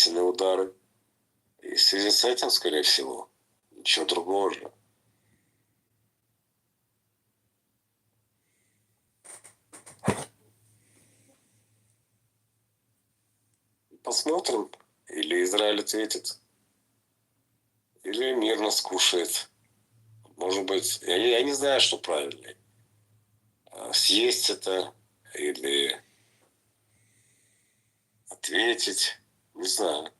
естественные удары. И в связи с этим, скорее всего, ничего другого же. Посмотрим, или Израиль ответит, или мирно скушает. Может быть, я не знаю, что правильнее. Съесть это или ответить, не знаю.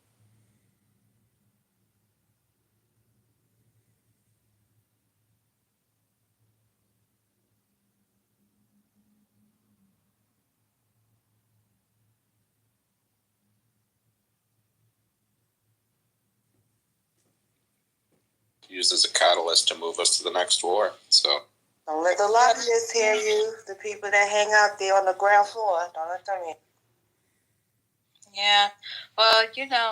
Used as a catalyst to move us to the next war. So don't let the lobbyists hear you. The people that hang out there on the ground floor, don't let them in. Yeah. Well,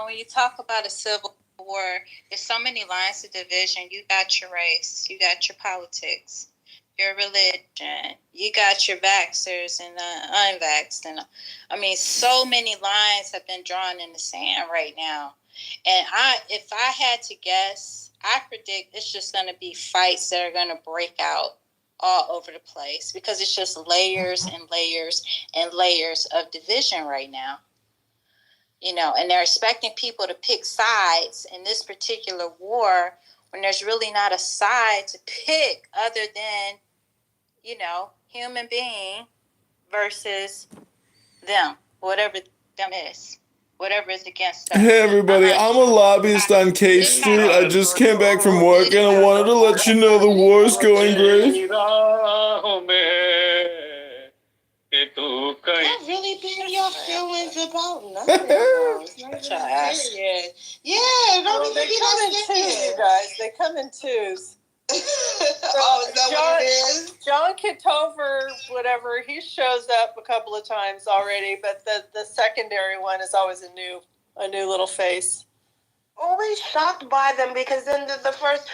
when you talk about a civil war, there's so many lines of division. You got your race, you got your politics, your religion, you got your vaxxers and unvaxxed. And so many lines have been drawn in the sand right now. And if I had to guess, I predict it's just going to be fights that are going to break out all over the place because it's just layers and layers and layers of division right now. And they're expecting people to pick sides in this particular war when there's really not a side to pick other than, human being versus them, whatever them is. Whatever is against us. Hey everybody, I'm a lobbyist on K Street. I just came back from work and I wanted to let you know the war's going great. That really been your feelings about nothing. Yeah, don't even be that serious. You guys, they come in twos. Oh, is that what it is? John Kitover, whatever, he shows up a couple of times already, but the secondary one is always a new little face. Always shocked by them because then the first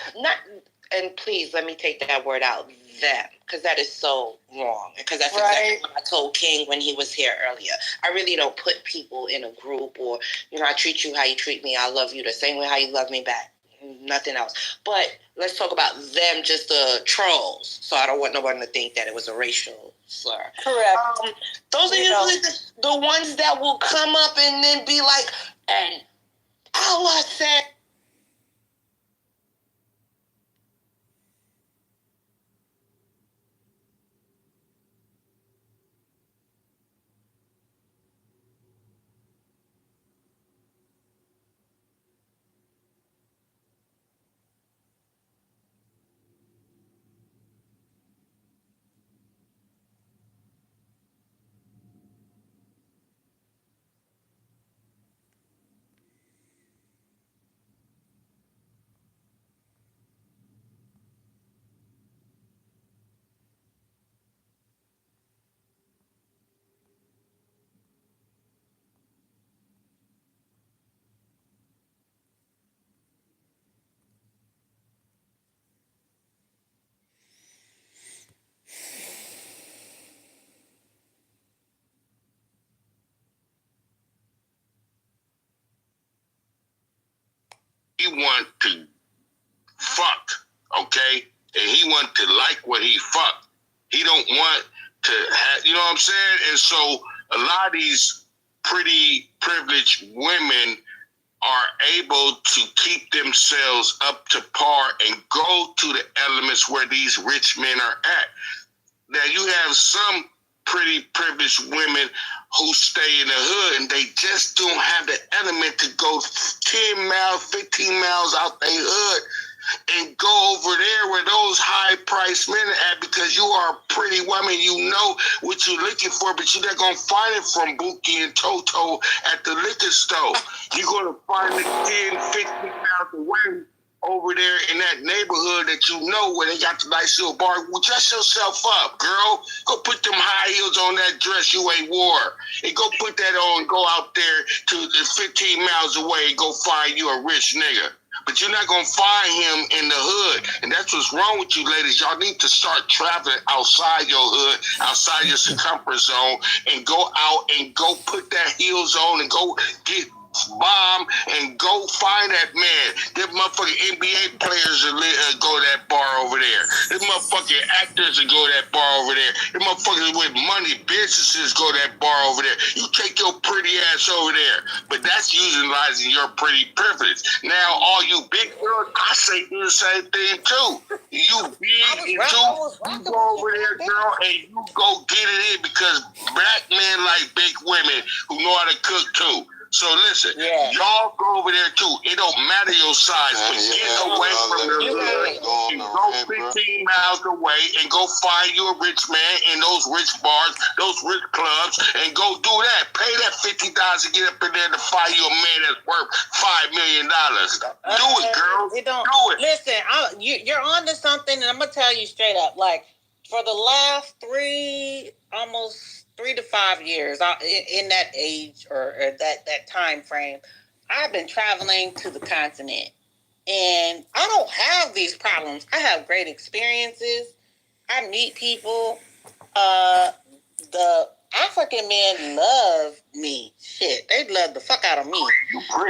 and please let me take that word out, them, because that is so wrong. Because that's exactly what I told King when he was here earlier. I really don't put people in a group or, I treat you how you treat me. I love you the same way how you love me back. Nothing else. But let's talk about them, just the trolls. So I don't want no one to think that it was a racial slur. Correct. Those are usually the ones that will come up and then be like, and Allah said. He want to fuck, okay? And he want to like what he fuck. He don't want to have, you know what I'm saying? And so a lot of these pretty privileged women are able to keep themselves up to par and go to the elements where these rich men are at. Now you have some pretty privileged women who stay in the hood and they just don't have the element to go 10 miles, 15 miles out their hood and go over there where those high-priced men are at because you are a pretty woman. You know what you're looking for, but you're not going to find it from Buki and Toto at the liquor store. You're going to find it 10, 15 miles away over there in that neighborhood that you know where they got the nice little bar. Well, dress yourself up, girl. Go put them high heels on that dress you ain't wore. And go put that on and go out there to 15 miles away and go find you a rich nigga. But you're not going to find him in the hood. And that's what's wrong with you ladies. Y'all need to start traveling outside your hood, outside your circumference zone, and go out and go put that heels on and go get bomb and go find that man. Them motherfucking NBA players that go to that bar over there. Them motherfucking actors that go to that bar over there. Them motherfuckers with money, businesses go to that bar over there. You take your pretty ass over there. But that's utilizing your pretty privilege. Now, all you big girls, I say do the same thing too. You big and too, you go over there, girl, and you go get it in because black men like big women who know how to cook too. So listen, y'all go over there too. It don't matter your size, but get away from the hood. Go 15 miles away and go find you a rich man in those rich bars, those rich clubs, and go do that. Pay that $50 to get up in there to find you a man that's worth $5 million. Do it, girl. It don't, do it. Listen, you're on to something, and I'm gonna tell you straight up. Like for the last 3 to 5 years, in that age or that time frame, I've been traveling to the continent, and I don't have these problems. I have great experiences. I meet people. The African men love me. Shit, they love the fuck out of me,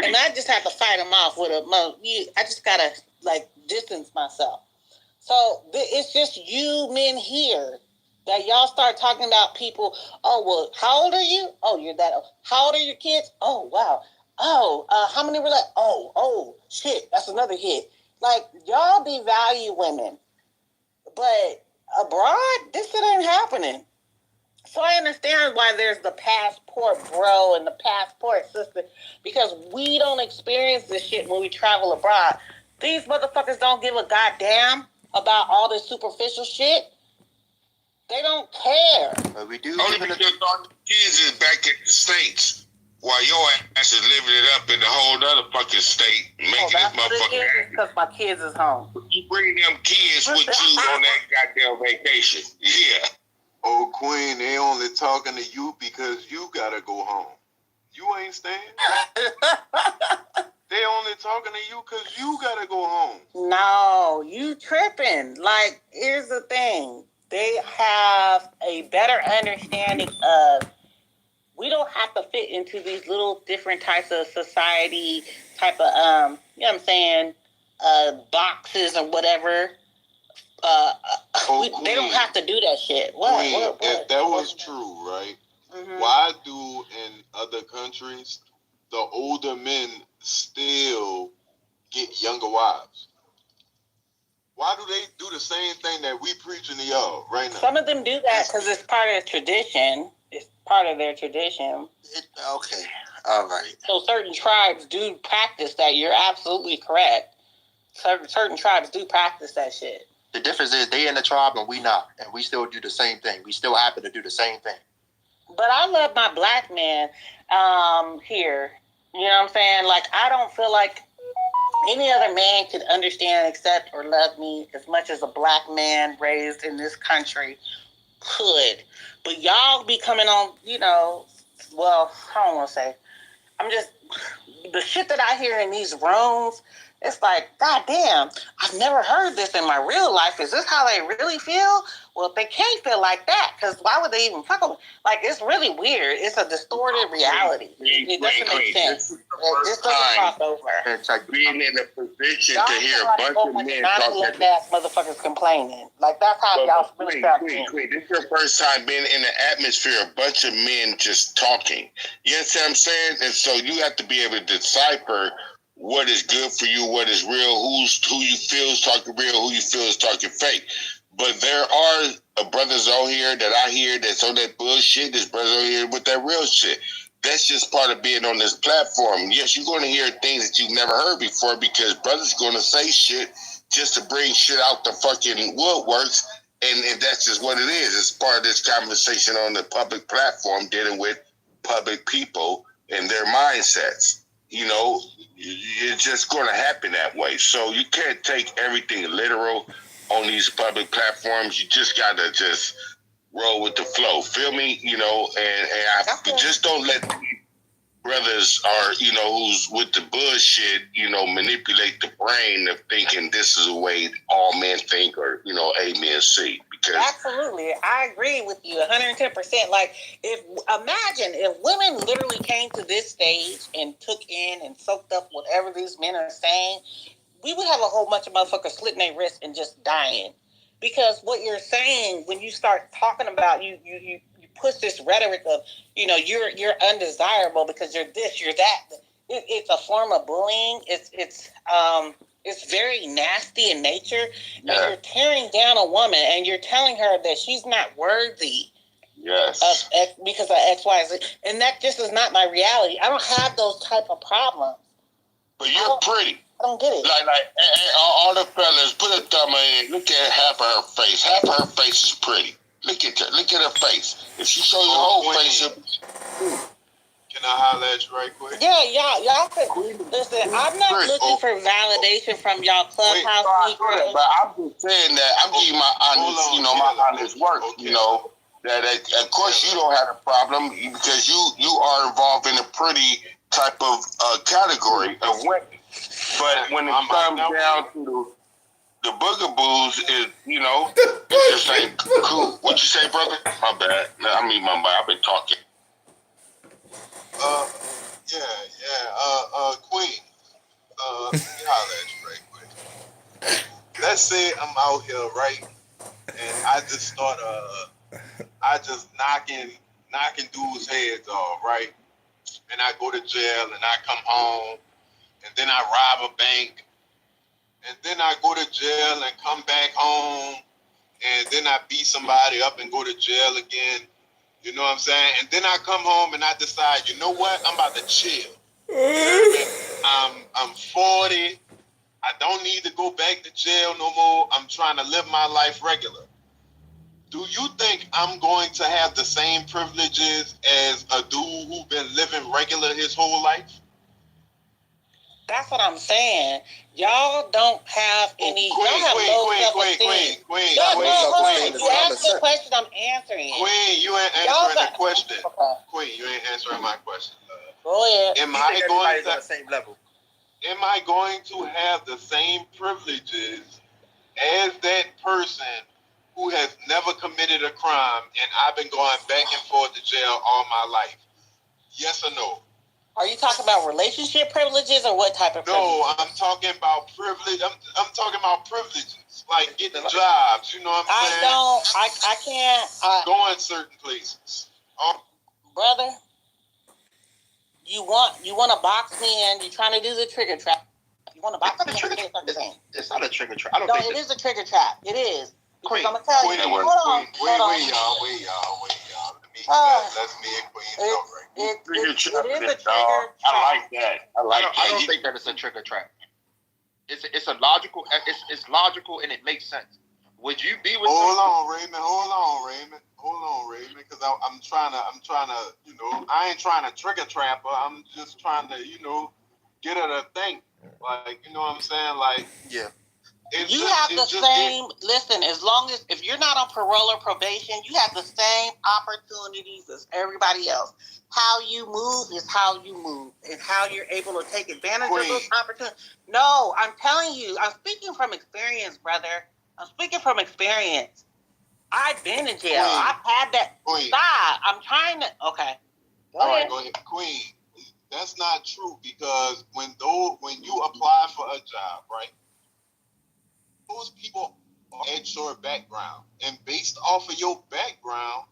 and I just have to fight them off with I just gotta distance myself. So it's just you men here. That y'all start talking about people. Oh, well, how old are you? Oh, you're that old. How old are your kids? Oh, wow. Oh, how many were like? Oh, shit, that's another hit. Like, y'all devalue women. But abroad, this shit ain't happening. So I understand why there's the passport bro and the passport sister, because we don't experience this shit when we travel abroad. These motherfuckers don't give a goddamn about all this superficial shit. They don't care. But we do. Only because all the kids is back in the States while your ass is living it up in the whole other fucking state, making this motherfucker. Because my kids is home. You bring them kids with you on that goddamn vacation. Yeah. Oh, Queen, they only talking to you because you gotta go home. You ain't staying. They only talking to you because you gotta go home. No, you tripping. Like, here's the thing. They have a better understanding of, we don't have to fit into these little different types of society type of, you know what I'm saying, boxes or whatever. They don't have to do that shit. What? If that was true, right? Mm-hmm. Why do in other countries the older men still get younger wives? Why do they do the same thing that we preaching to y'all right now? Some of them do that because it's part of tradition. It's part of their tradition. Okay, all right. So certain tribes do practice that. You're absolutely correct. Certain tribes do practice that shit. The difference is they in the tribe and we not. And we still do the same thing. We still happen to do the same thing. But I love my black man here. You know what I'm saying? Like, I don't feel like any other man could understand, accept, or love me as much as a black man raised in this country could. But y'all be coming on, well, I don't want to say. The shit that I hear in these rooms, it's like, goddamn, I've never heard this in my real life. Is this how they really feel? Well, if they can't feel like that, because why would they even fuck with me? Like, it's really weird. It's a distorted reality. It doesn't make sense. This doesn't cross over. It's like being in a position to hear a bunch of men talking. Ass motherfuckers complaining. Like, that's how y'all really start being. This is your first time being in an atmosphere, a bunch of men just talking. You understand what I'm saying? And so you have to be able to decipher what is good for you, what is real, who you feel is talking real, who you feel is talking fake. But there are brothers on here that I hear that's on that bullshit. There's brothers on here with that real shit. That's just part of being on this platform. Yes, you're going to hear things that you've never heard before because brothers are going to say shit just to bring shit out the fucking woodworks. And that's just what it is. It's part of this conversation on the public platform dealing with public people and their mindsets. It's just going to happen that way. So you can't take everything literal on these public platforms. You just got to just roll with the flow. Feel me? And I just don't let brothers who's with the bullshit, manipulate the brain of thinking this is the way all men think or, A, men see. Because Absolutely. I agree with you 110%. Like, imagine if women literally came to this stage and took in and soaked up whatever these men are saying, we would have a whole bunch of motherfuckers slitting their wrists and just dying. Because what you're saying, when you start talking about, you push this rhetoric of, you're undesirable because you're this, you're that. It's a form of bullying. It's very nasty in nature. Yeah. And you're tearing down a woman and you're telling her that she's not worthy. Yes. Because of X, Y, Z. And that just is not my reality. I don't have those type of problems. But you're pretty. I don't get it. Like all the fellas, put a thumb in. Look at half of her face. Half of her face is pretty. Look at her face. If she show you the whole face, can I holler at you right quick? Yeah, y'all could listen. I'm not looking for validation from y'all clubhouse. But I'm just saying that I'm giving my honest, my honest work. That of course you don't have a problem because you are involved in a pretty type of category of women. But when it comes down to the boogaboos, it just ain't cool. What you say, brother? My bad. I've been talking. Queen. Let me holler at you right quick. Let's say I'm out here, right? And I just start knocking dudes' heads off, right? And I go to jail and I come home and then I rob a bank and then I go to jail and come back home and then I beat somebody up and go to jail again. You know what I'm saying? And then I come home and I decide, you know what? I'm about to chill. I'm 40. I don't need to go back to jail no more. I'm trying to live my life regular. Do you think I'm going to have the same privileges as a dude who's been living regular his whole life? That's what I'm saying. Y'all don't have any. Y'all have low self-esteem. Queen. You asked the question, I'm answering. Queen, you ain't answering the question. Okay. Queen, you ain't answering my question. Go ahead. Am I going on the same level? Am I going to have the same privileges as that person who has never committed a crime and I've been going back and forth to jail all my life? Yes or no? Are you talking about relationship privileges or what type of privileges? No, I'm talking about privilege. I'm talking about privileges, like getting jobs. You know what I'm saying? I can't. Going certain places. Brother, you want to box me in? You're trying to do the trigger trap. You want to box me in? It's not a trigger trap. I don't think it is a trigger trap. It is. Queen, I'm gonna tell you. Hold on. Wait, y'all. Let's me and Queen talk right. It is a trigger trap. I like that. I don't think that it's a trigger trap. It's a logical. It's logical and it makes sense. Would you be with? Hold on, Raymond. Because I'm trying to. I ain't trying to trigger trap her. I'm just trying to, get her to think. Like, you know what I'm saying? Like, yeah. Listen, as long as, if you're not on parole or probation, you have the same opportunities as everybody else. How you move is how you move, and how you're able to take advantage of those opportunities. No, I'm telling you, I'm speaking from experience, brother. I'm speaking from experience. I've been in jail. I've had that. Stop. I'm trying to. Okay. Go ahead. Queen. That's not true, because when you apply for a job, right? Those people at your background, and based off of your background,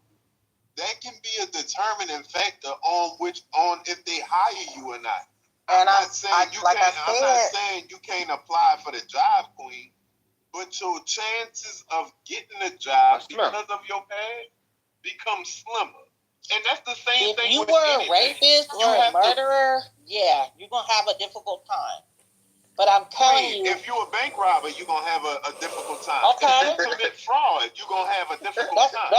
that can be a determining factor on if they hire you or not. I'm not saying you can't apply for the job, Queen, but your chances of getting a job because of your past become slimmer. And that's the same thing. If you were a rapist or a murderer, you're gonna have a difficult time. But I'm telling you, if you're a bank robber, you're going to have a difficult time. Okay. If you commit fraud, you're going to have a difficult time.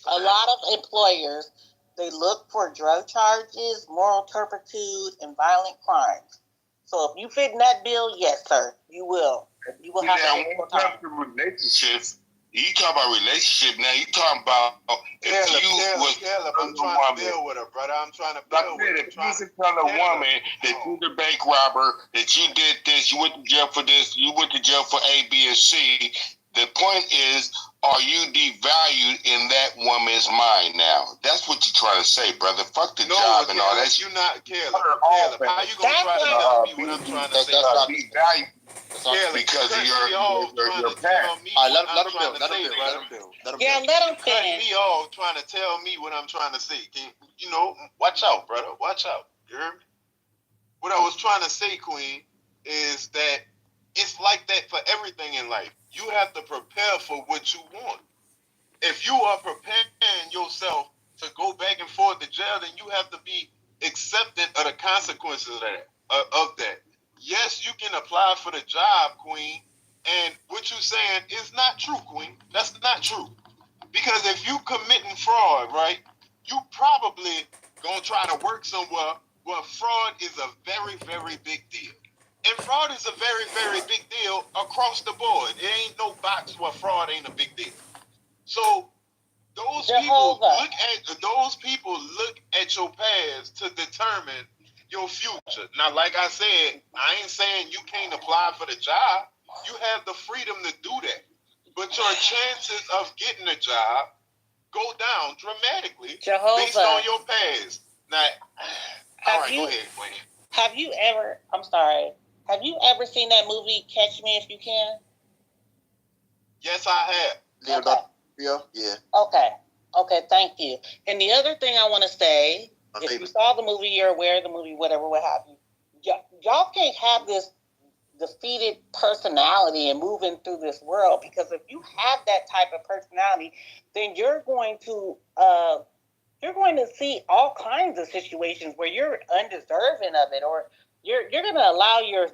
A lot of employers, they look for drug charges, moral turpitude, and violent crimes. So if you fit in that bill, yes, sir, you will. You will have a difficult time. Relationships, You talk about relationship now. You talking about Caleb, I'm trying to build with her, brother. I'm trying to build with her. If you tell a woman that you the bank robber, that you did this, you went to jail for this, you went to jail for A, B, and C. The point is, are you devalued in that woman's mind now? That's what you're trying to say, brother. Fuck the job and all that. You're not Caleb. How you gonna try to tell me what I'm trying to say? That's not devalued. Caleb, Because of your All parent. right, let him build. Yeah, let him Cut finish. me off trying to tell me what I'm trying to say. You know, watch out, brother. Watch out. You hear me? What I was trying to say, Queen, is that it's like that for everything in life. You have to prepare for what you want. If you are preparing yourself to go back and forth to jail, then you have to be accepting of the consequences of that. Yes, you can apply for the job, Queen, and what you're saying is not true, Queen. That's not true. Because if you committing fraud, right, you probably gonna try to work somewhere where fraud is a very, very big deal. And fraud is a very, very big deal across the board. It ain't no box where fraud ain't a big deal. So those people look at your past to determine your future. Now, like I said, I ain't saying you can't apply for the job. You have the freedom to do that. But your chances of getting a job go down dramatically based on your past. Now, all right, go ahead, Queen. Have you ever seen that movie Catch Me If You Can? Yes, I have. Yeah. Okay, thank you. And the other thing I want to say, if you saw the movie, you're aware of the movie, whatever, what have you. Y'all can't have this defeated personality and moving through this world, because if you have that type of personality, then you're going to see all kinds of situations where you're undeserving of it, or you're going to allow your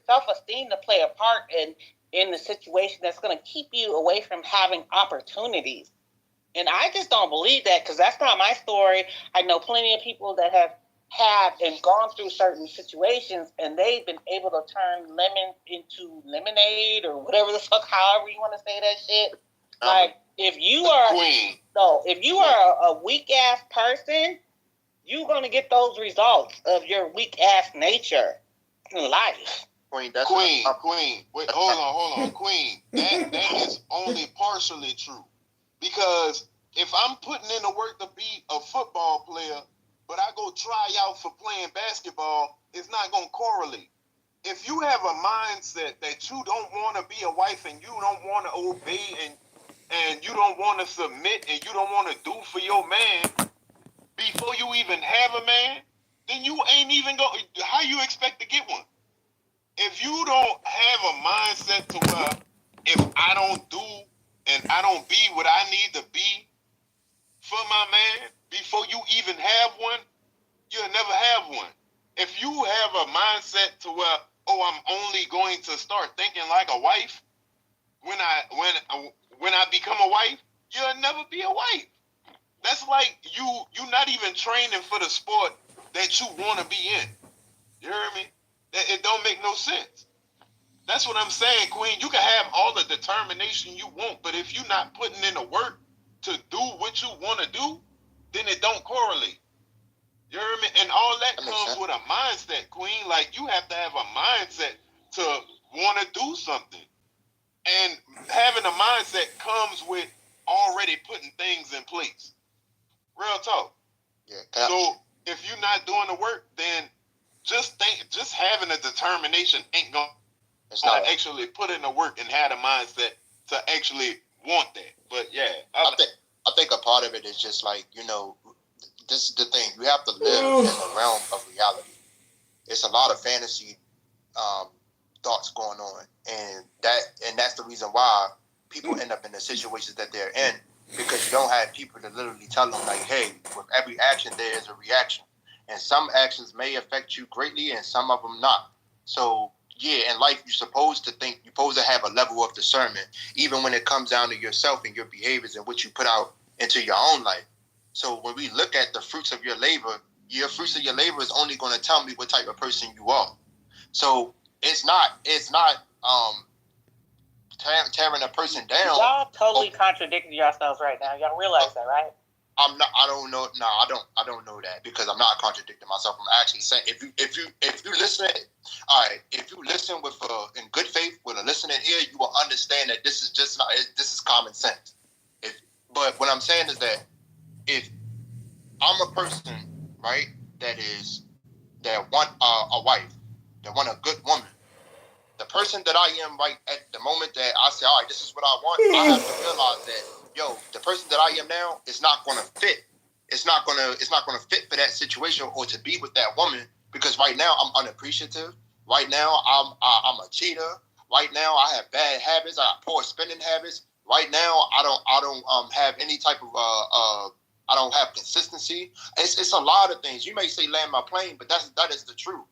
self-esteem to play a part in the situation that's going to keep you away from having opportunities. And I just don't believe that, because that's not my story. I know plenty of people that have had and gone through certain situations, and they've been able to turn lemon into lemonade, or whatever the fuck, however you want to say that shit. Like, if you are a weak ass person, you're gonna get those results of your weak ass nature in life. Queen. Wait, hold on, Queen. That is only partially true, because if I'm putting in the work to be a football player, but I go try out for playing basketball, it's not gonna correlate. If you have a mindset that you don't want to be a wife, and you don't want to obey, and you don't want to submit, and you don't want to do for your man before you even have a man, then you ain't even go. How you expect to get one? If you don't have a mindset to where if I don't do and I don't be what I need to be for my man before you even have one, you'll never have one. If you have a mindset to where, I'm only going to start thinking like a wife when I become a wife, you'll never be a wife. That's like you not even training for the sport that you want to be in. You hear me? It don't make no sense. That's what I'm saying, Queen. You can have all the determination you want, but if you're not putting in the work to do what you want to do, then it don't correlate. You hear me? And all that comes with a mindset, Queen. Like, you have to have a mindset to want to do something. And having a mindset comes with already putting things in place. Real talk. Yeah. So if you're not doing the work, then just having a determination ain't gonna actually put in the work and have the mindset to actually want that. But yeah, I think a part of it is just like, this is the thing. You have to live in the realm of reality. It's a lot of fantasy thoughts going on, and that's the reason why people end up in the situations that they're in, because you don't have people to literally tell them, like, hey, with every action there is a reaction, and some actions may affect you greatly and some of them not. So yeah, in life you're supposed to have a level of discernment, even when it comes down to yourself and your behaviors and what you put out into your own life. So when we look at the fruits of your labor is only going to tell me what type of person you are. So it's not tearing a person down. Y'all totally contradicting yourselves right now. Y'all realize that, right? I'm not. I don't know. No, I don't know that because I'm not contradicting myself. I'm actually saying if you listen, all right. If you listen with in good faith with a listening ear, you will understand that this is just not. This is common sense. But what I'm saying is that if I'm a person, right, that want a wife, that want a good woman, the person that I am right at the moment that I say, all right, this is what I want, I have to realize that. Yo, the person that I am now is not going to fit. It's not going to fit for that situation or to be with that woman because right now I'm unappreciative. Right now I'm a cheater. Right now I have bad habits. I have poor spending habits. Right now I don't have any type of I don't have consistency. It's a lot of things. You may say land my plane, but that is the truth.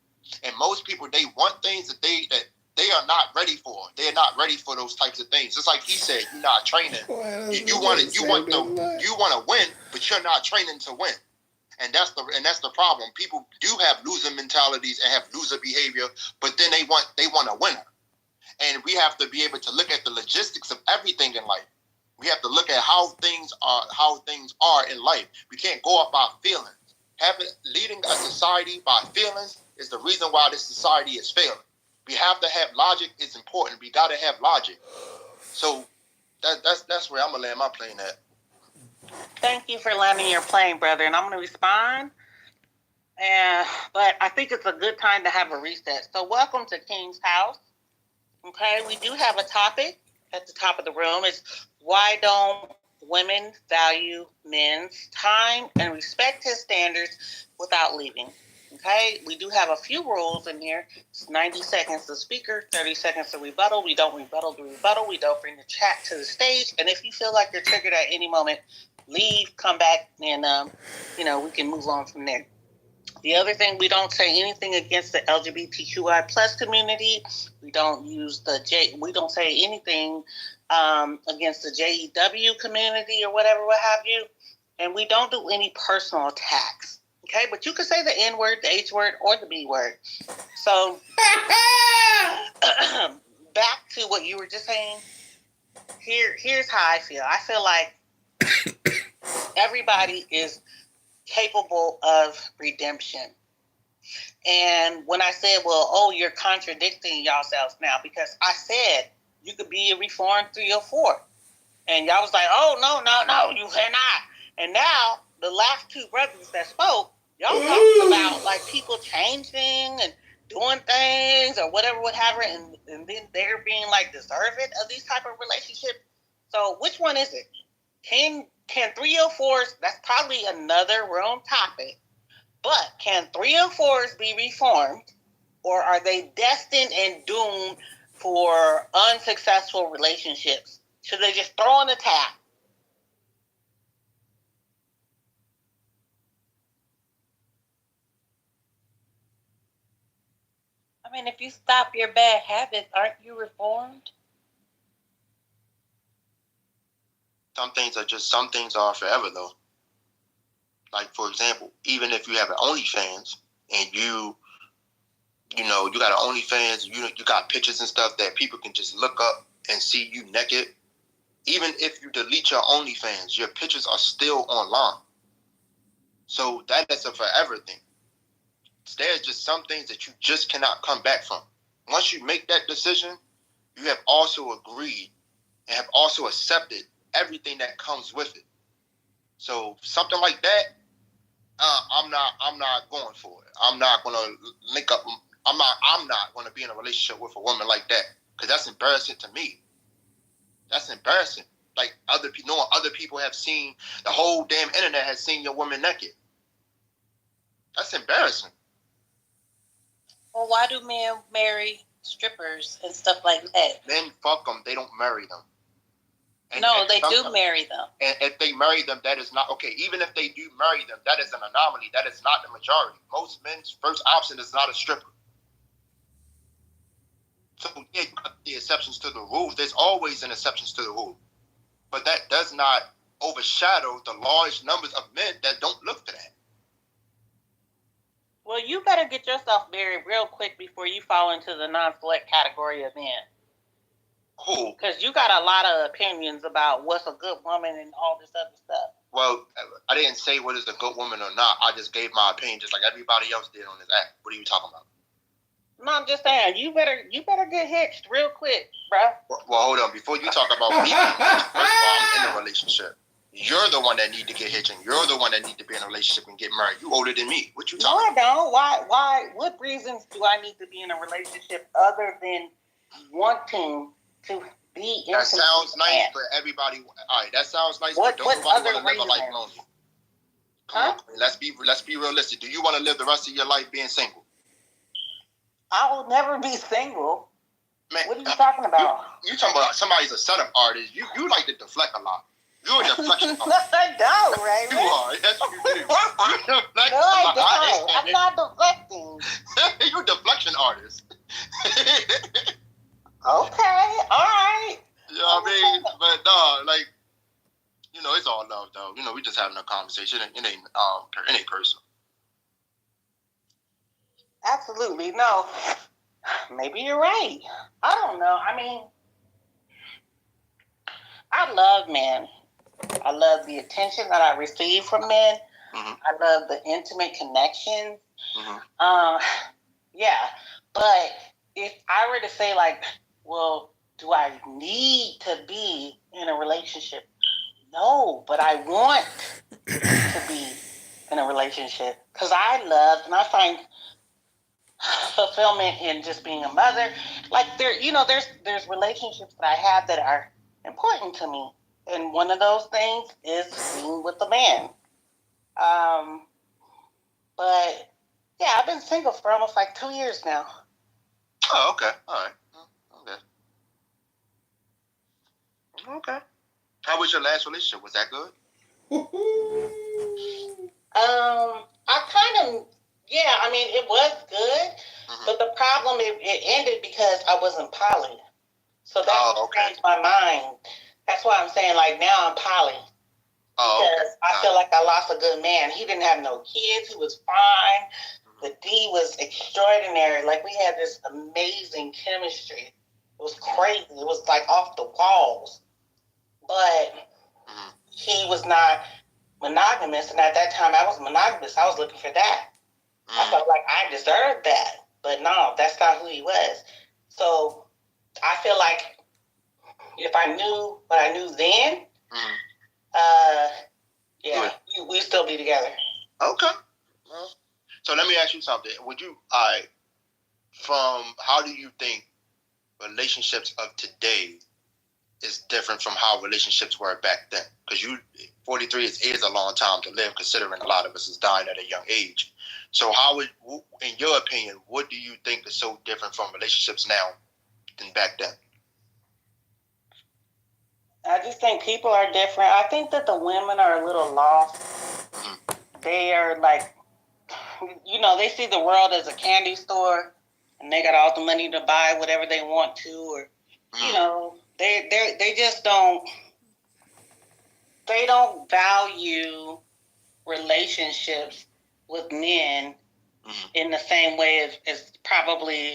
And most people, they want things that they are not ready for. They are not ready for those types of things. Just like he said, you're not training. You want to win, but you're not training to win. And that's the problem. People do have loser mentalities and have loser behavior, but then they want a winner. And we have to be able to look at the logistics of everything in life. We have to look at how things are in life. We can't go off our feelings. Leading a society by feelings is the reason why this society is failing. We have to have logic. It's important. We got to have logic. So that's where I'm gonna land my plane at. Thank you for landing your plane, brother. And I'm gonna respond. But I think it's a good time to have a reset. So welcome to King's House. Okay, we do have a topic at the top of the room. It's why don't women value men's time and respect his standards without leaving? Okay, we do have a few rules in here. It's 90 seconds to speaker, 30 seconds to rebuttal. We don't rebuttal the rebuttal. We don't bring the chat to the stage. And if you feel like you're triggered at any moment, leave, come back, and we can move on from there. The other thing, we don't say anything against the LGBTQI plus community. We don't use we don't say anything against the JEW community or whatever, what have you. And we don't do any personal attacks. Okay, but you can say the N word, the H word, or the B word. So back to what you were just saying. Here's how I feel. I feel like everybody is capable of redemption. And when I said, you're contradicting yourselves now, because I said you could be a reformed 304. And y'all was like, no, you cannot. And now the last two brothers that spoke, y'all talked about like people changing and doing things or whatever, and then they're being like deserving of these type of relationships. So which one is it? Can 304s, that's probably another room topic, but can 304s be reformed, or are they destined and doomed for unsuccessful relationships? Should they just throw in the tap? I mean, if you stop your bad habits, aren't you reformed? Some things are forever though. Like for example, even if you have an OnlyFans and you got an OnlyFans, you got pictures and stuff that people can just look up and see you naked. Even if you delete your OnlyFans, your pictures are still online. So that is a forever thing. There's just some things that you just cannot come back from. Once you make that decision, you have also agreed and have also accepted everything that comes with it. So something like that, I'm not going for it. I'm not going to link up. I'm not going to be in a relationship with a woman like that because that's embarrassing to me. That's embarrassing. Like other people have seen, the whole damn internet has seen your woman naked. That's embarrassing. Well, why do men marry strippers and stuff like that? Men fuck them. They don't marry them. And they do marry them. And if they marry them, that is not okay. Even if they do marry them, that is an anomaly. That is not the majority. Most men's first option is not a stripper. So yeah, you got the exceptions to the rules. There's always an exceptions to the rule. But that does not overshadow the large numbers of men that don't look for that. Well, you better get yourself married real quick before you fall into the non-select category of men. Who? Because you got a lot of opinions about what's a good woman and all this other stuff. Well, I didn't say what is a good woman or not. I just gave my opinion just like everybody else did on this app. What are you talking about? No, I'm just saying, you better get hitched real quick, bruh. Well, hold on. Before you talk about me, first of all, I'm in a relationship. You're the one that need to get hitched, and you're the one that need to be in a relationship and get married. You older than me. What you talking about? No, I don't. Why? What reasons do I need to be in a relationship other than wanting to be in? That sounds nice for everybody. All right, that sounds nice. But don't nobody want to live a life lonely. Come on, let's be realistic. Do you want to live the rest of your life being single? I will never be single. Man, what are you talking about? You talking about somebody's a setup artist. You like to deflect a lot. You're a deflection artist. No, I don't, right? You are. Yes, you do. You deflect no, I don't. I'm not deflecting. You're a deflection artist. Okay, all right. You know what I mean? But no, like, you know, it's all love, though. You know, we just having a conversation. It ain't personal. Absolutely. No. Maybe you're right. I don't know. I mean, I love men. I love the attention that I receive from men. Mm-hmm. I love the intimate connections. Mm-hmm. Yeah. But if I were to say, like, well, do I need to be in a relationship? No, but I want to be in a relationship because I love and I find fulfillment in just being a mother. Like there's relationships that I have that are important to me, and one of those things is being with a man. But yeah, I've been single for almost like 2 years now. Oh, okay, all right, okay. How was your last relationship? Was that good? I mean, it was good, but the problem, it ended because I wasn't poly. So that changed my mind. That's why I'm saying, like, now I'm poly. Because I feel like I lost a good man. He didn't have no kids. He was fine. The D was extraordinary. Like, we had this amazing chemistry. It was crazy. It was, like, off the walls. But he was not monogamous. And at that time, I was monogamous. I was looking for that. I felt like I deserved that. But no, that's not who he was. So I feel like if I knew what I knew then, we'd still be together. Okay. Well, so let me ask you something. From how do you think relationships of today is different from how relationships were back then? Because 43 is a long time to live, considering a lot of us is dying at a young age. So in your opinion, what do you think is so different from relationships now than back then? I just think people are different. I think that the women are a little lost. They are like, they see the world as a candy store, and they got all the money to buy whatever they want to, or they just don't. They don't value relationships with men in the same way as probably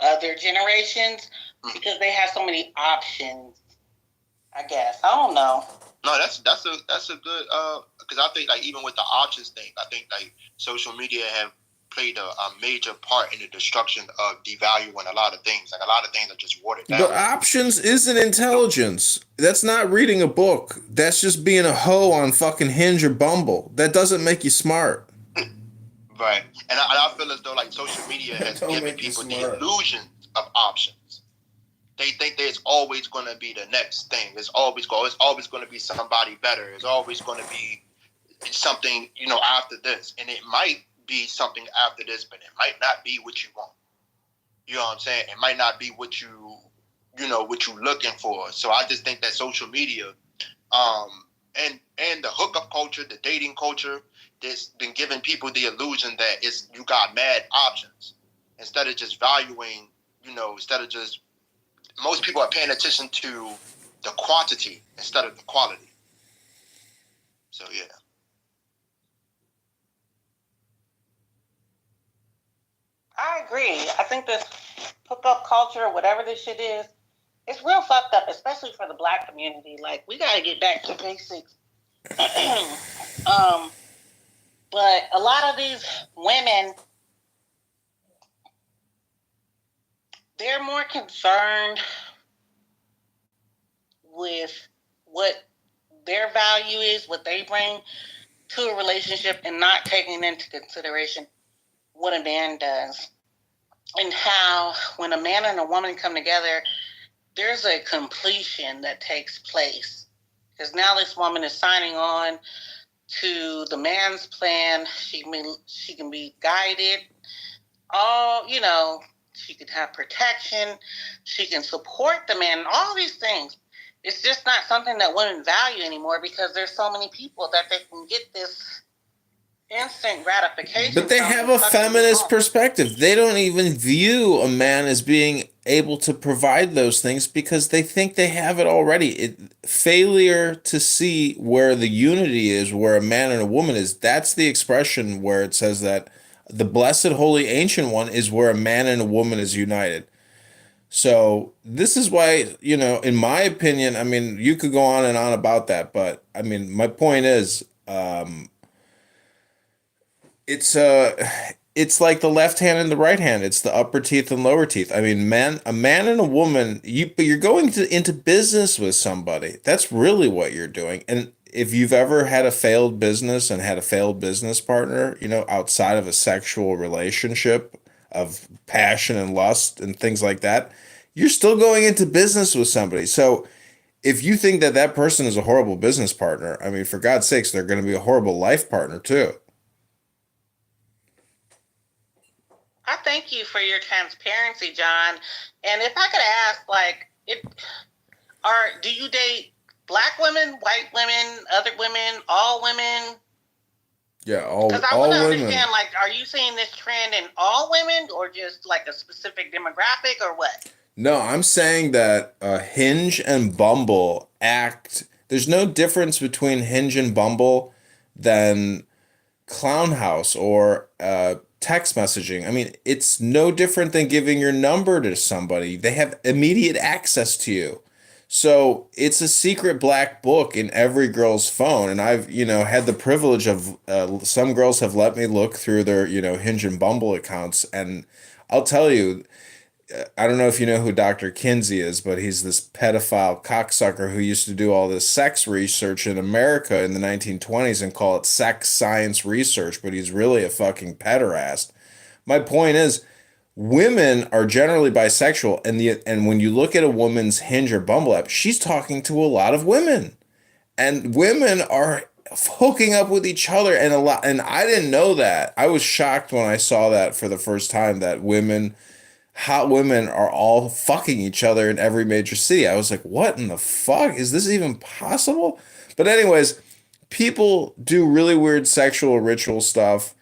other generations, because they have so many options. I guess I don't know. No, that's a good because I think, like, even with the options thing, I think like social media have played a major part in the destruction of devaluing a lot of things. Like, a lot of things are just watered down. But options isn't intelligence. That's not reading a book. That's just being a hoe on fucking Hinge or Bumble. That doesn't make you smart. Right. And I feel as though, like, social media has given people the illusion of options. They think there's always going to be the next thing. It's always going to be somebody better. It's always going to be something, after this. And it might be something after this, but it might not be what you want. You know what I'm saying? It might not be what what you're looking for. So I just think that social media, and the hookup culture, the dating culture, that's been giving people the illusion that you got mad options instead of just valuing, most people are paying attention to the quantity instead of the quality. So, yeah. I agree. I think this hookup culture, whatever this shit is, It's real fucked up, especially for the Black community. Like, we got to get back to basics. But a lot of these women, they're more concerned with what their value is, what they bring to a relationship, and not taking into consideration what a man does. And how when a man and a woman come together, there's a completion that takes place. Because now this woman is signing on to the man's plan. She can be guided. She can have protection. She can support the man. All these things. It's just not something that women value anymore because there's so many people that they can get this instant gratification. But they have a feminist perspective. They don't even view a man as being able to provide those things because they think they have it already. Failure to see where the unity is, where a man and a woman is, that's the expression where it says that the blessed holy ancient one is where a man and a woman is united. So this is why, in my opinion, I mean, you could go on and on about that, but I mean, my point is, it's like the left hand and the right hand. It's the upper teeth and lower teeth. I mean, a man and a woman, but you're going into business with somebody. That's really what you're doing. And if you've ever had a failed business and had a failed business partner, outside of a sexual relationship of passion and lust and things like that, you're still going into business with somebody. So if you think that person is a horrible business partner, I mean, for God's sakes, they're going to be a horrible life partner too. I thank you for your transparency, John. And if I could ask, do you date Black women, white women, other women, all women? Yeah, all women. Because I want to understand, are you seeing this trend in all women or just like a specific demographic or what? No, I'm saying that Hinge and Bumble there's no difference between Hinge and Bumble than Clown House or text messaging. I mean, it's no different than giving your number to somebody. They have immediate access to you. So it's a secret black book in every girl's phone. And I've, had the privilege of, some girls have let me look through their, Hinge and Bumble accounts. And I'll tell you, I don't know if you know who Dr. Kinsey is, but he's this pedophile cocksucker who used to do all this sex research in America in the 1920s and call it sex science research, but he's really a fucking pederast. My point is, women are generally bisexual, and when you look at a woman's Hinge or Bumble app, she's talking to a lot of women, and women are hooking up with each other and I didn't know that. I was shocked when I saw that for the first time, that hot women are all fucking each other in every major city. I was like, what in the fuck? Is this even possible? But anyways, people do really weird sexual ritual stuff.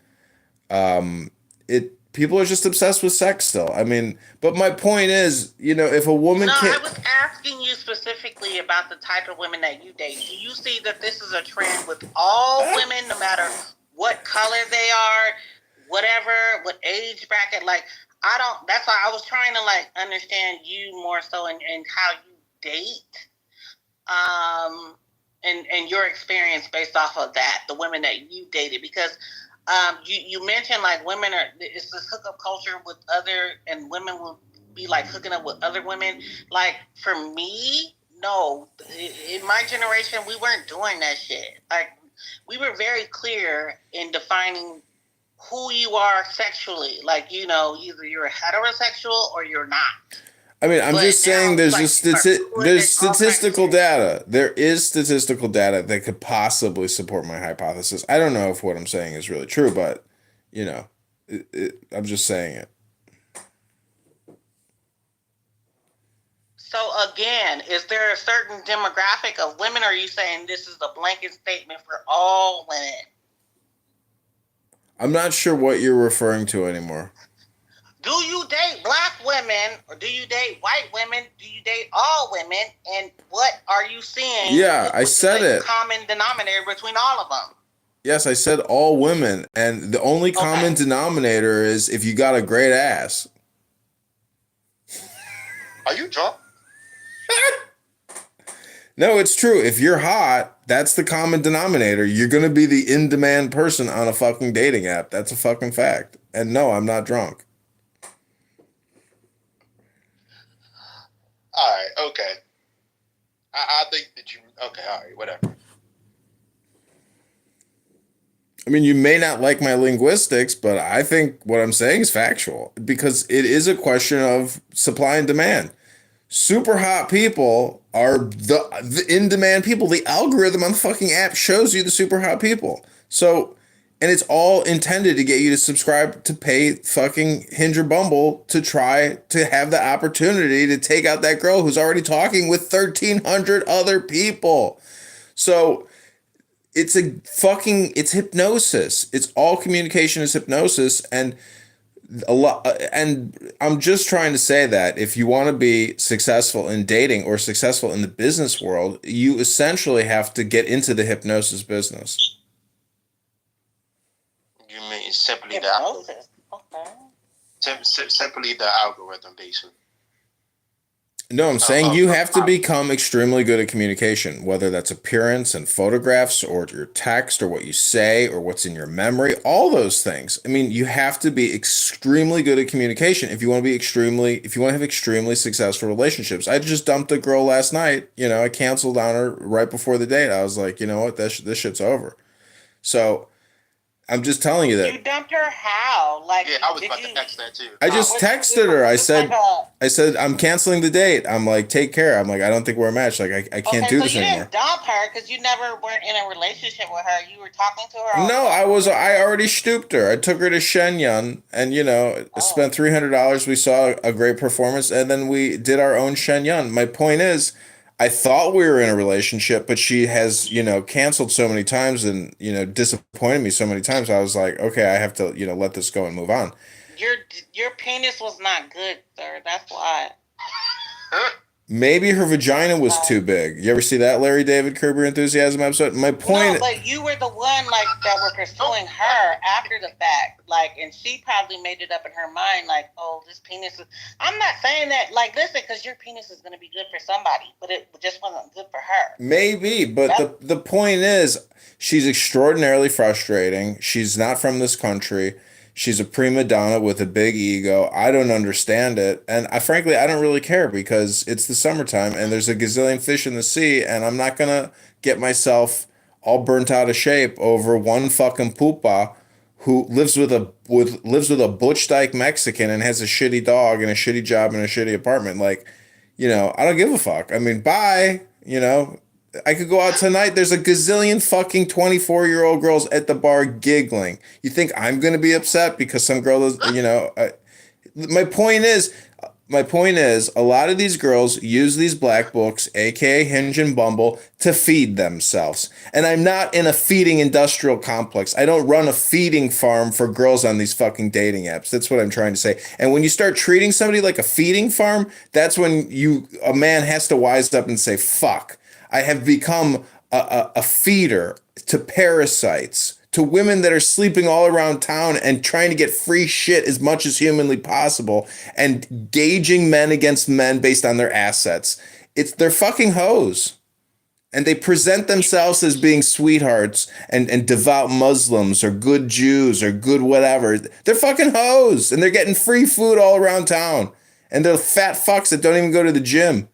People are just obsessed with sex still. I mean, but my point is, if a woman I was asking you specifically about the type of women that you date. Do you see that this is a trend with all women, no matter what color they are, whatever, what age bracket? That's why I was trying to understand you more so and how you date, and your experience based off of that, the women that you dated, because you mentioned women it's this hookup culture with and women will be hooking up with other women. For me, no, in my generation, we weren't doing that shit. We were very clear in defining who you are sexually. Either you're heterosexual or you're not. I mean, I'm just saying there's statistical data. There is statistical data that could possibly support my hypothesis. I don't know if what I'm saying is really true, but, I'm just saying it. So again, is there a certain demographic of women, or are you saying this is a blanket statement for all women? I'm not sure what you're referring to anymore. Do you date Black women, or do you date white women? Do you date all women? And what are you seeing? Yeah, I said it. Common denominator between all of them. Yes, I said all women, and the only common denominator is if you got a great ass. Are you drunk? No, it's true. If you're hot, that's the common denominator. You're going to be the in-demand person on a fucking dating app. That's a fucking fact. And no, I'm not drunk. All right, okay. I think that you. Okay, all right, whatever. I mean, you may not like my linguistics, but I think what I'm saying is factual because it is a question of supply and demand. Super hot people are the in-demand people. The algorithm on the fucking app shows you the super hot people. So, and it's all intended to get you to subscribe to pay fucking Hinge or Bumble to try to have the opportunity to take out that girl who's already talking with 1,300 other people. So it's it's hypnosis. It's all communication is hypnosis. And and I'm just trying to say that if you want to be successful in dating or successful in the business world, you essentially have to get into the hypnosis business. You mean simply the Hypnosis. Okay. simply the algorithm, basically. No, I'm saying you have to become extremely good at communication, whether that's appearance and photographs or your text or what you say or what's in your memory, all those things. I mean, you have to be extremely good at communication if you want to have extremely successful relationships. I just dumped a girl last night. I canceled on her right before the date. I was like, you know what, this shit's over. So I'm just telling you that. You dumped her how? Like, Yeah, I was about to text that too. I just texted her. I said, I'm canceling the date. I'm like, take care. I'm like, I don't think we're a match. Like, I can't do this anymore. You didn't dump her because you never were in a relationship with her. You were talking to her. No, I already stooped her. I took her to Shenyang and, spent $300. We saw a great performance and then we did our own Shenyang. My point is, I thought we were in a relationship, but she has, canceled so many times and, disappointed me so many times. I was like, okay, I have to, let this go and move on. Your penis was not good, sir. That's why. Maybe her vagina was too big. You ever see that Larry David Curb Your Enthusiasm episode? My point. No, but you were the one that were pursuing her after the fact, and she probably made it up in her mind, this penis. I'm not saying that, listen, because your penis is going to be good for somebody, but it just wasn't good for her. Maybe, but the point is, she's extraordinarily frustrating. She's not from this country. She's a prima donna with a big ego. I don't understand it. And frankly, I don't really care because it's the summertime and there's a gazillion fish in the sea and I'm not going to get myself all burnt out of shape over one fucking poopa who lives with a butch dyke Mexican and has a shitty dog and a shitty job and a shitty apartment. I don't give a fuck. I mean, bye, I could go out tonight. There's a gazillion fucking 24-year-old girls at the bar giggling. You think I'm going to be upset because some girl is, my point is a lot of these girls use these black books, aka Hinge and Bumble, to feed themselves. And I'm not in a feeding industrial complex. I don't run a feeding farm for girls on these fucking dating apps. That's what I'm trying to say. And when you start treating somebody like a feeding farm, that's when a man has to wise up and say, fuck. I have become a feeder to parasites, to women that are sleeping all around town and trying to get free shit as much as humanly possible and gauging men against men based on their assets. They're fucking hoes. And they present themselves as being sweethearts and devout Muslims or good Jews or good whatever. They're fucking hoes and they're getting free food all around town. And they're fat fucks that don't even go to the gym.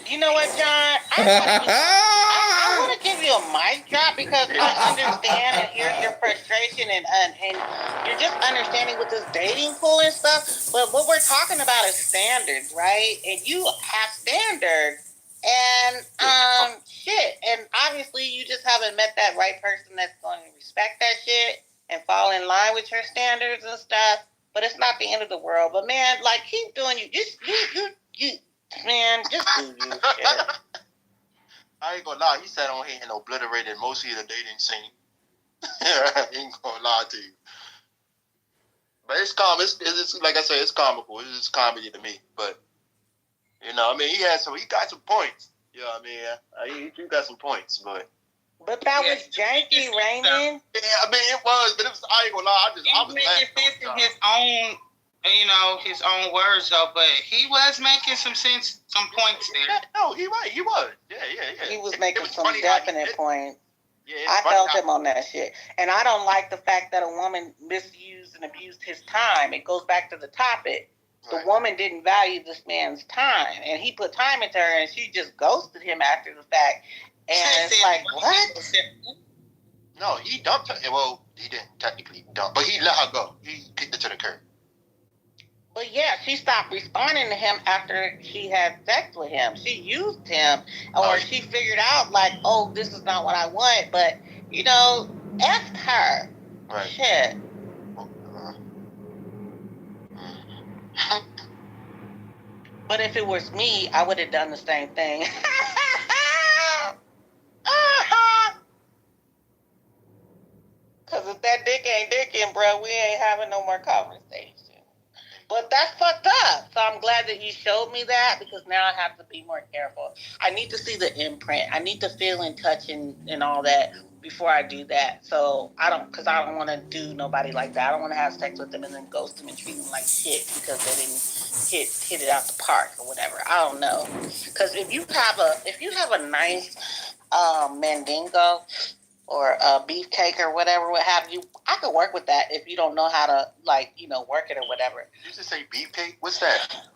You know what, John? I want to give you a mic drop because I understand and hear your frustration and you're just understanding with this dating pool and stuff. But what we're talking about is standards, right? And you have standards and shit. And obviously you just haven't met that right person that's going to respect that shit and fall in line with your standards and stuff. But it's not the end of the world. But man, keep doing you. Man, just do you shit. I ain't gonna lie. He sat on here and obliterated most of the dating scene. I ain't gonna lie to you. But it's calm. It's like I said, it's comical. It's just comedy to me. But he got some points. You know what I mean? He got some points, but that was janky, Raymond. Yeah, it was. But I ain't gonna lie. I was making sense in his own his own words though, but he was making some sense, some points there. Yeah, no, he was. Yeah. He was It making was some funny how he definite did- points. Yeah, it's I funny felt how- him on that shit. And I don't like the fact that a woman misused and abused his time. It goes back to the topic. The Right. woman didn't value this man's time. And he put time into her and she just ghosted him after the fact. And it's like, what? No, he dumped her. Well, he didn't technically dump, but he let her go. He kicked her to the curb. But yeah, she stopped responding to him after she had sex with him. She used him, or she figured out like, oh, this is not what I want. But F her. Right. Shit. But if it was me, I would have done the same thing. Because if that dick ain't dicking, bro, we ain't having no more conversation. But that's fucked up. So I'm glad that you showed me that, because now I have to be more careful. I need to see the imprint. I need to feel and touch and all that before I do that. So I don't want to do nobody like that. I don't want to have sex with them and then ghost them and treat them like shit because they didn't hit it out the park or whatever. I don't know. Because if you have a nice mandingo or a beefcake or whatever, what have you, I could work with that if you don't know how to work it or whatever. You just say beefcake? What's that?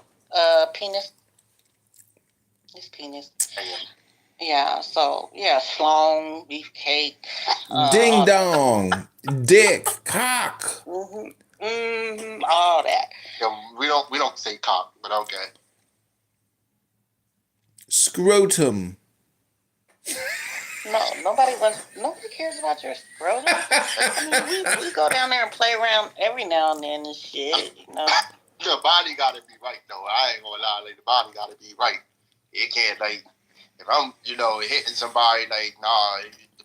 Penis. It's penis. Yeah, so schlong, beefcake. Ding dong, dick, cock. All that. Yeah, we don't say cock, but okay. Scrotum. No, nobody cares about your scrotum. I mean, we go down there and play around every now and then and shit, Your body gotta be right though. I ain't gonna lie, like the body gotta be right. It can't if I'm hitting somebody the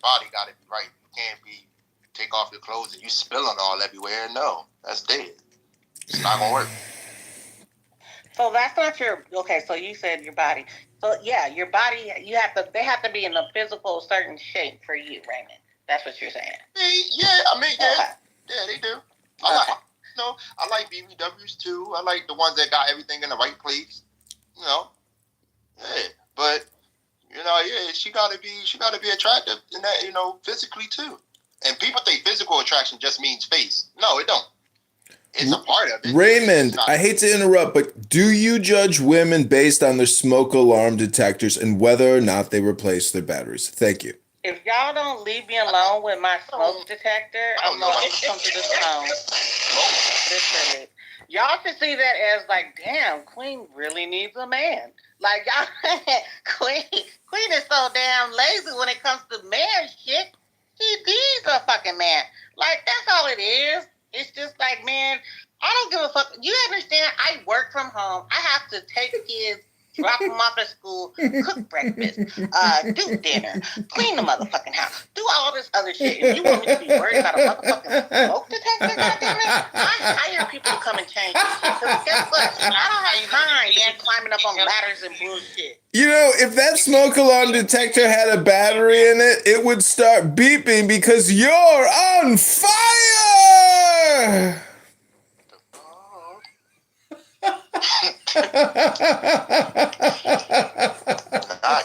body gotta be right. You can't be take off your clothes and you spilling all everywhere. No, that's dead. It's not gonna work. So that's not your okay. So you said your body. So yeah, your body. They have to be in a physical certain shape for you, Raymond. That's what you're saying. Yeah, they do. I like BBWs too. I like the ones that got everything in the right place. But she gotta be attractive in that, physically too. And people think physical attraction just means face. No, it don't. It's a part of it. Raymond, I hate to interrupt, but do you judge women based on their smoke alarm detectors and whether or not they replace their batteries? Thank you. If y'all don't leave me alone with my smoke detector, I'm going to come to this phone. Literally. Y'all should see that as like, damn, Queen really needs a man. Like, y'all, Queen is so damn lazy when it comes to man shit. She needs a fucking man. Like, that's all it is. It's just like, man, I don't give a fuck. You understand? I work from home. I have to take kids, drop them off at school, cook breakfast, do dinner, clean the motherfucking house, do all this other shit. If you want me to be worried about a motherfucking smoke detector, goddammit, I hire people to come and change this shit. Because guess what? I don't have time man climbing up on ladders and bullshit. If that smoke alarm detector had a battery in it, it would start beeping because you're on fire!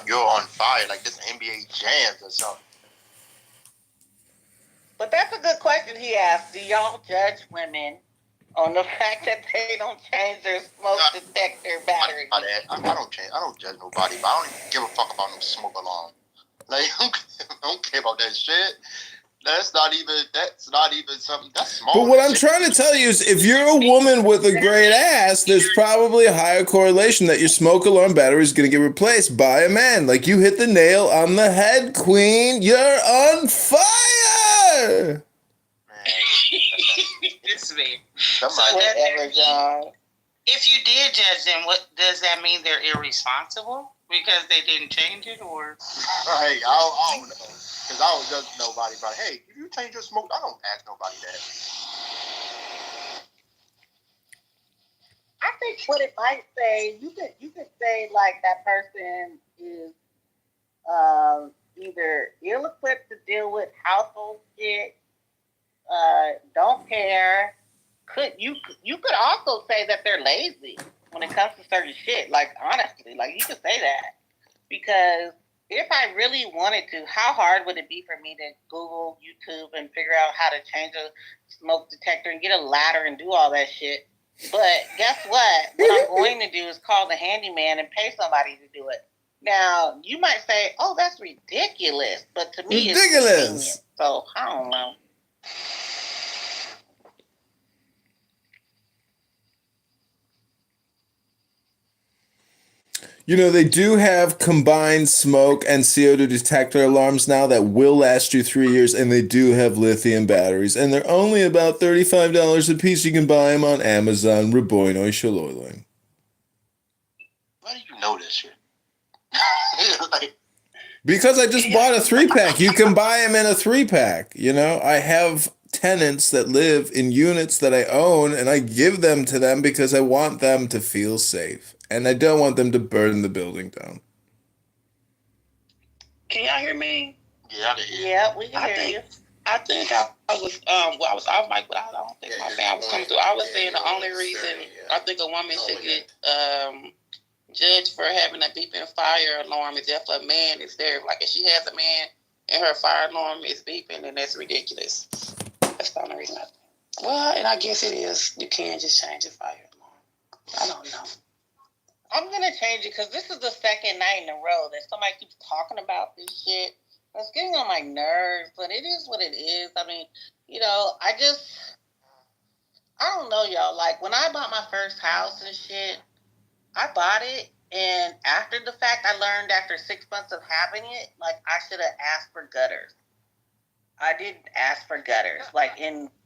You're on fire like this NBA Jams or something. But that's a good question he asked. Do y'all judge women on the fact that they don't change their smoke detector battery? I don't judge nobody, but I don't even give a fuck about no smoke alarm. Like, I don't care about that shit. That's not even something that's small. But what I'm trying to tell you is if you're a woman with a great ass, there's probably a higher correlation that your smoke alarm battery is going to get replaced by a man. Like, you hit the nail on the head, Queen. You're on fire! It's me. Whatever, John. If you did judge them, what does that mean? They're irresponsible because they didn't change it, or? Hey, I don't know. Because I don't judge nobody, but hey, if you change your smoke, I don't ask nobody that. I think what if I say you could say like that person is either ill-equipped to deal with household shit, don't care, you could also say that they're lazy when it comes to certain shit. Like honestly, like you could say that because if I really wanted to, how hard would it be for me to Google, YouTube, and figure out how to change a smoke detector and get a ladder and do all that shit? But guess what? What I'm going to do is call the handyman and pay somebody to do it. Now, you might say, oh, that's ridiculous. But to me, it's convenient. So, I don't know. You know, they do have combined smoke and CO2 detector alarms now that will last you 3 years, and they do have lithium batteries, and they're only about $35 a piece. You can buy them on Amazon. Raboinoi Shaloiloin. Why do you know this shit? Like, Because I just bought a 3-pack. You can buy them in a 3-pack. You know, I have tenants that live in units that I own, and I give them to them because I want them to feel safe. And I don't want them to burn the building down. Can y'all hear me? yeah, I did. Yeah, we can hear you. I think I was I was off mic, but I don't think my sound was coming through. I was saying the only reason I think a woman should get judged for having a beeping fire alarm is if a man is there. Like if she has a man and her fire alarm is beeping, then that's ridiculous. That's the only reason. Well, and I guess it is. You can't just change a fire alarm. I don't know. I'm going to change it because this is the second night in a row that somebody keeps talking about this shit. It's getting on my nerves, but it is what it is. I mean, you know, I don't know, y'all. Like, when I bought my first house and shit, I bought it, and after the fact, I learned after 6 months of having it, like, I should have asked for gutters. I didn't ask for gutters. Like,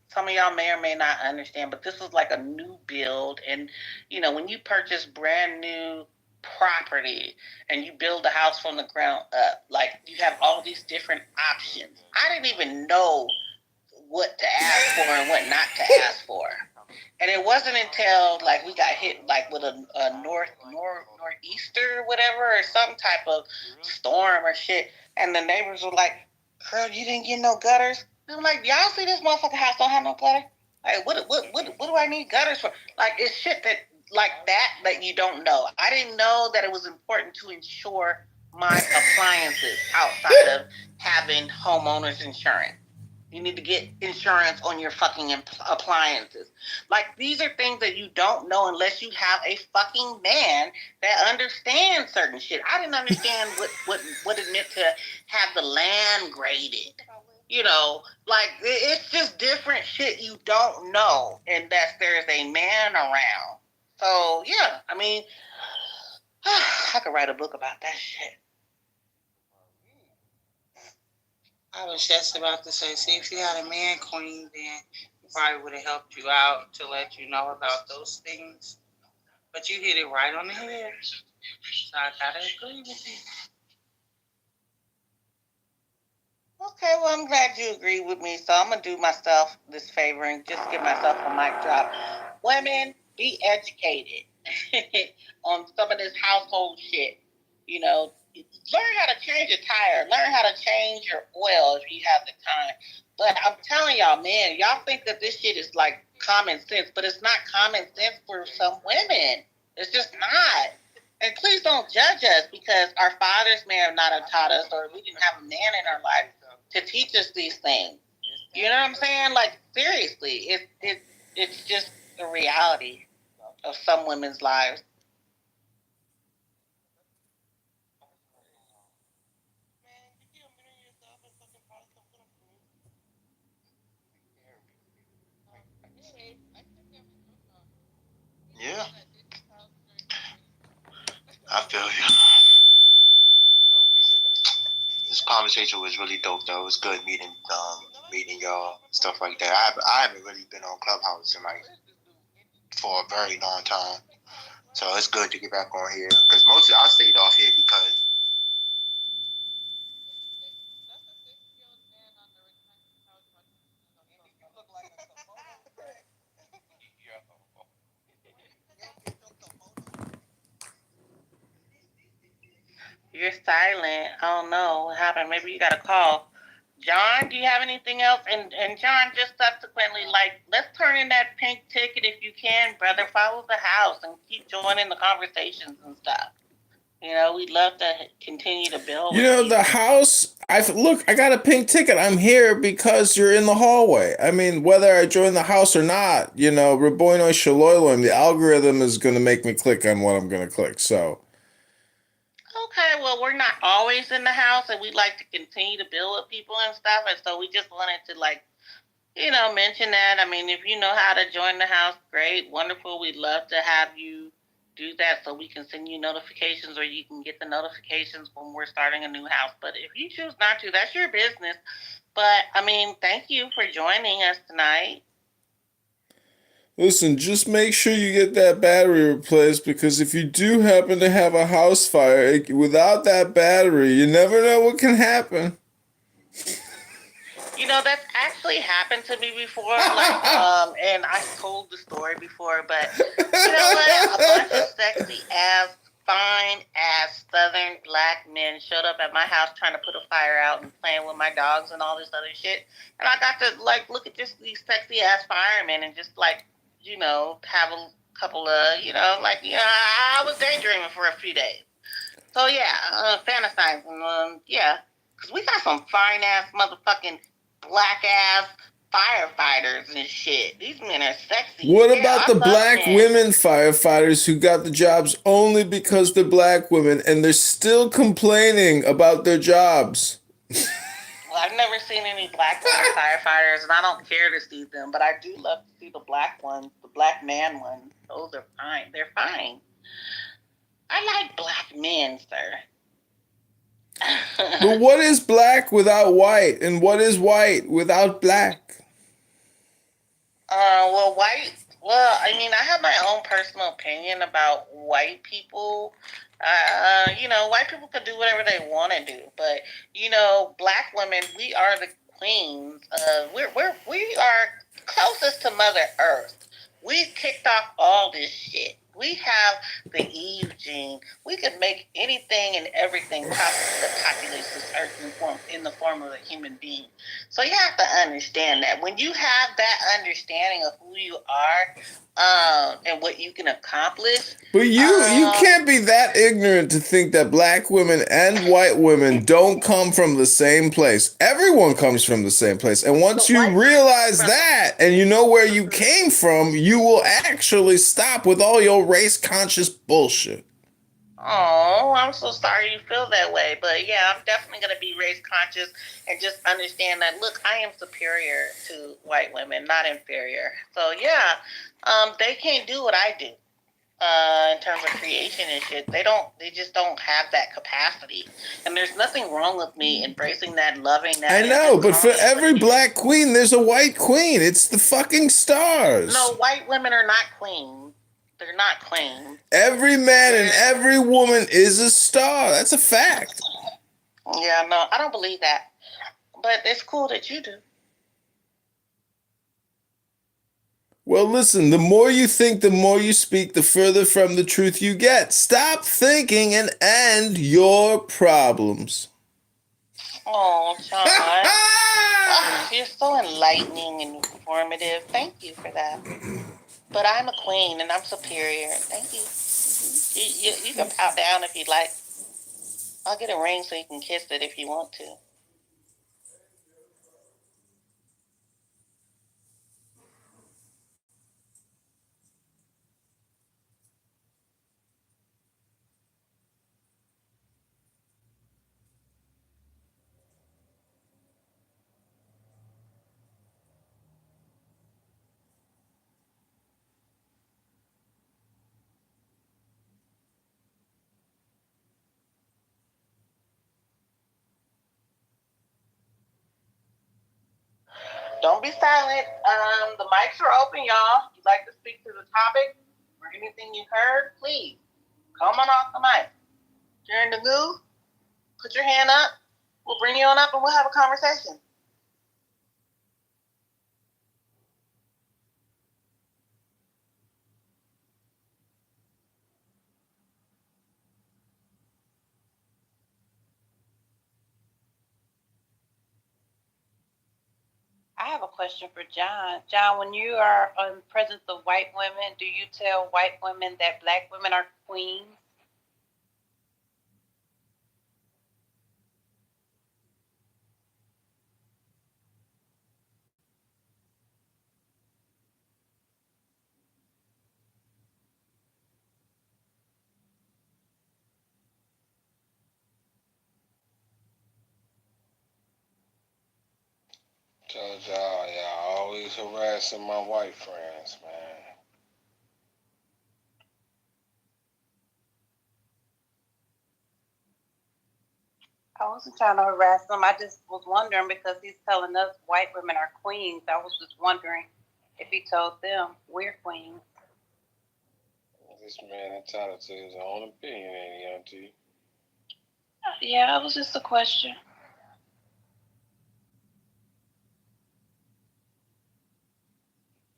some of y'all may or may not understand, but this was like a new build. And, you know, when you purchase brand new property and you build a house from the ground up, like you have all these different options. I didn't even know what to ask for and what not to ask for. And it wasn't until like we got hit like with a northeaster or whatever, or some type of storm or shit. And the neighbors were like, girl, you didn't get no gutters? I'm like, y'all see this motherfucking house don't have no gutter? Like, what do I need gutters for? Like, it's shit that you don't know. I didn't know that it was important to insure my appliances outside of having homeowners insurance. You need to get insurance on your fucking appliances. Like, these are things that you don't know unless you have a fucking man that understands certain shit. I didn't understand what it meant to have the land graded. You know, like, it's just different shit you don't know, and that there's a man around. So, yeah, I mean, I could write a book about that shit. I was just about to say, see, if you had a man queen, then he probably would have helped you out to let you know about those things. But you hit it right on the head. So I gotta agree with you. Okay, well, I'm glad you agree with me. So I'm going to do myself this favor and just give myself a mic drop. Women, be educated on some of this household shit. You know, learn how to change a tire. Learn how to change your oil if you have the time. But I'm telling y'all, man, y'all think that this shit is like common sense, but it's not common sense for some women. It's just not. And please don't judge us because our fathers may have not have taught us, or we didn't have a man in our life to teach us these things. You know what I'm saying? Like, seriously, it's just the reality of some women's lives. Yeah. I feel you. This conversation was really dope, though. It was good meeting y'all, stuff like that. I haven't really been on Clubhouse for a very long time, so it's good to get back on here. Because mostly I stayed off here because You're silent. I don't know what happened. Maybe you got a call. John, do you have anything else? And John, just subsequently, like, let's turn in that pink ticket if you can, brother. Follow the house and keep joining the conversations and stuff. You know, we'd love to continue to build. You know, the house, I got a pink ticket. I'm here because you're in the hallway. I mean, whether I join the house or not, you know, Raboino Shaloiloim, the algorithm is going to make me click on what I'm going to click. So, okay, well, we're not always in the house, and we'd like to continue to build with people and stuff. And so we just wanted to, like, you know, mention that. I mean, if you know how to join the house, great, wonderful. We'd love to have you do that so we can send you notifications, or you can get the notifications when we're starting a new house. But if you choose not to, that's your business. But I mean, thank you for joining us tonight. listen, just make sure you get that battery replaced, because if you do happen to have a house fire, without that battery, you never know what can happen. You know, that's actually happened to me before, like, and I told the story before, but you know what? A bunch of sexy ass, fine ass Southern black men showed up at my house trying to put a fire out and playing with my dogs and all this other shit. And I got to, like, look at just these sexy ass firemen and just, like, you know, have a couple of, you know, like, you know, I was daydreaming for a few days. So, yeah, fantasizing, yeah. Because we got some fine ass motherfucking black ass firefighters and shit. These men are sexy. What Yeah, about I the love black men. women firefighters who got the jobs only because they're black women, and they're still complaining about their jobs? Well, I've never seen any black women firefighters, and I don't care to see them, but I do love to see the black ones, the black man ones. Those are fine. They're fine. I like black men, sir. But what is black without white, and what is white without black? Well, white. Well, I mean, I have my own personal opinion about white people. You know, white people can do whatever they want to do, but you know, black women, we are the queens. We are closest to Mother Earth. We kicked off all this shit. We have the Eve gene. We can make anything and everything possible that populates this earth in the form of a human being. So you have to understand that when you have that understanding of who you are, and what you can accomplish. But you can't be that ignorant to think that black women and white women don't come from the same place. Everyone comes from the same place. And once you realize that and you know where you came from, you will actually stop with all your race conscious bullshit. Oh, I'm so sorry you feel that way. But yeah, I'm definitely going to be race conscious and just understand that, look, I am superior to white women, not inferior. So yeah, they can't do what I do in terms of creation and shit. They just don't have that capacity. And there's nothing wrong with me embracing that, loving that. I know, but for every black queen, there's a white queen. It's the fucking stars. No, white women are not queens. They're not queens. Every man and every woman is a star. That's a fact. Yeah, no, I don't believe that. But it's cool that you do. Well, listen, the more you think, the more you speak, the further from the truth you get. Stop thinking and end your problems. Oh, John. Oh, you're so enlightening and informative. Thank you for that. But I'm a queen and I'm superior. Thank you. You can pout down if you'd like. I'll get a ring so you can kiss it if you want to. Don't be silent. The mics are open, y'all. If you'd like to speak to the topic or anything you heard, please come on off the mic. If you're in the mood, put your hand up. We'll bring you on up and we'll have a conversation. have a question for John. John, when you are in presence of white women, do you tell white women that black women are queens? Told y'all always harassing my white friends, man. I wasn't trying to harass him. I just was wondering because he's telling us white women are queens. I was just wondering if he told them we're queens. This man entitled to his own opinion, ain't he, Auntie? Yeah, it was just a question.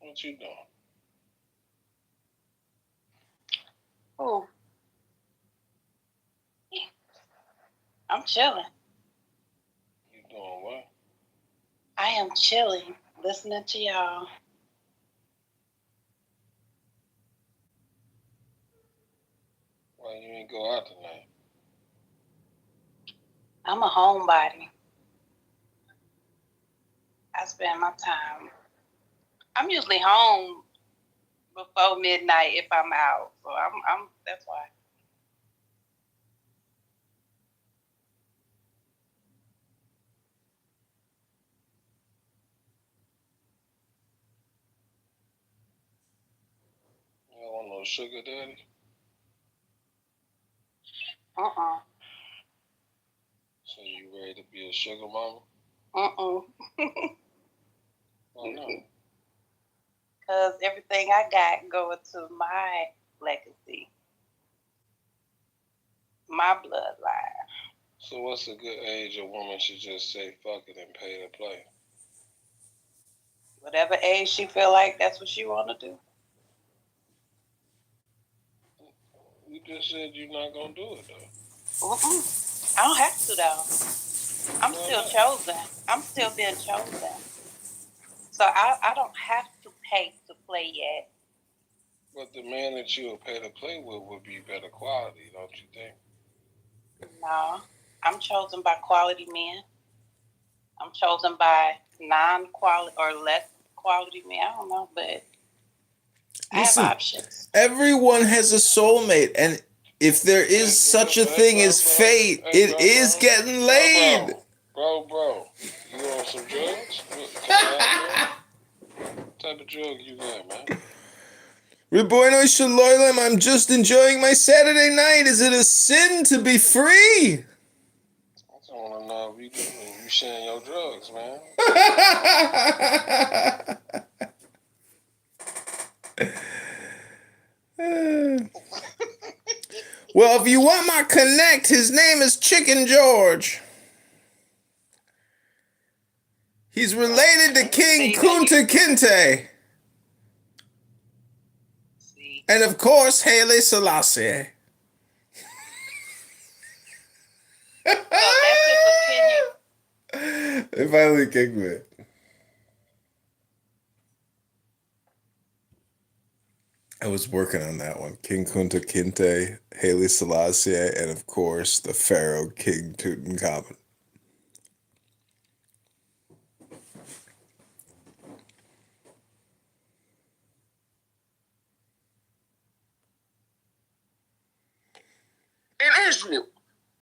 What you doing? Oh, I'm chilling. You doing what? I am chilling, listening to y'all. Why you ain't go out tonight? I'm a homebody. I spend my time. I'm usually home before midnight if I'm out. So I'm that's why. You don't want no sugar daddy? So you ready to be a sugar mama? Oh no. Because everything I got going to my legacy, my bloodline. So what's a good age a woman should just say fuck it and pay to play? Whatever age she feel like that's what she want to do. You just said you're not gonna do it though. I don't have to though. I'm still chosen. I'm still being chosen. So I don't have to pay to play yet. But the man that you would pay to play with would be better quality, don't you think? No, I'm chosen by quality men. I'm chosen by non-quality or less quality men. I don't know, but Listen, I have options. Everyone has a soulmate, and if there is such a thing as fate, it is getting laid. Bro, you on some drugs? What type of drug you got, man? Ribono Shaloilem, I'm just enjoying my Saturday night. Is it a sin to be free? I just want to know if you sharing your drugs, man. Well, if you want my connect, his name is Chicken George. He's related to King Kunta Kinte. And of course, Haile Selassie. They finally kicked me. I was working on that one. King Kunta Kinte, Haile Selassie, and of course, the Pharaoh King Tutankhamun. In Israel,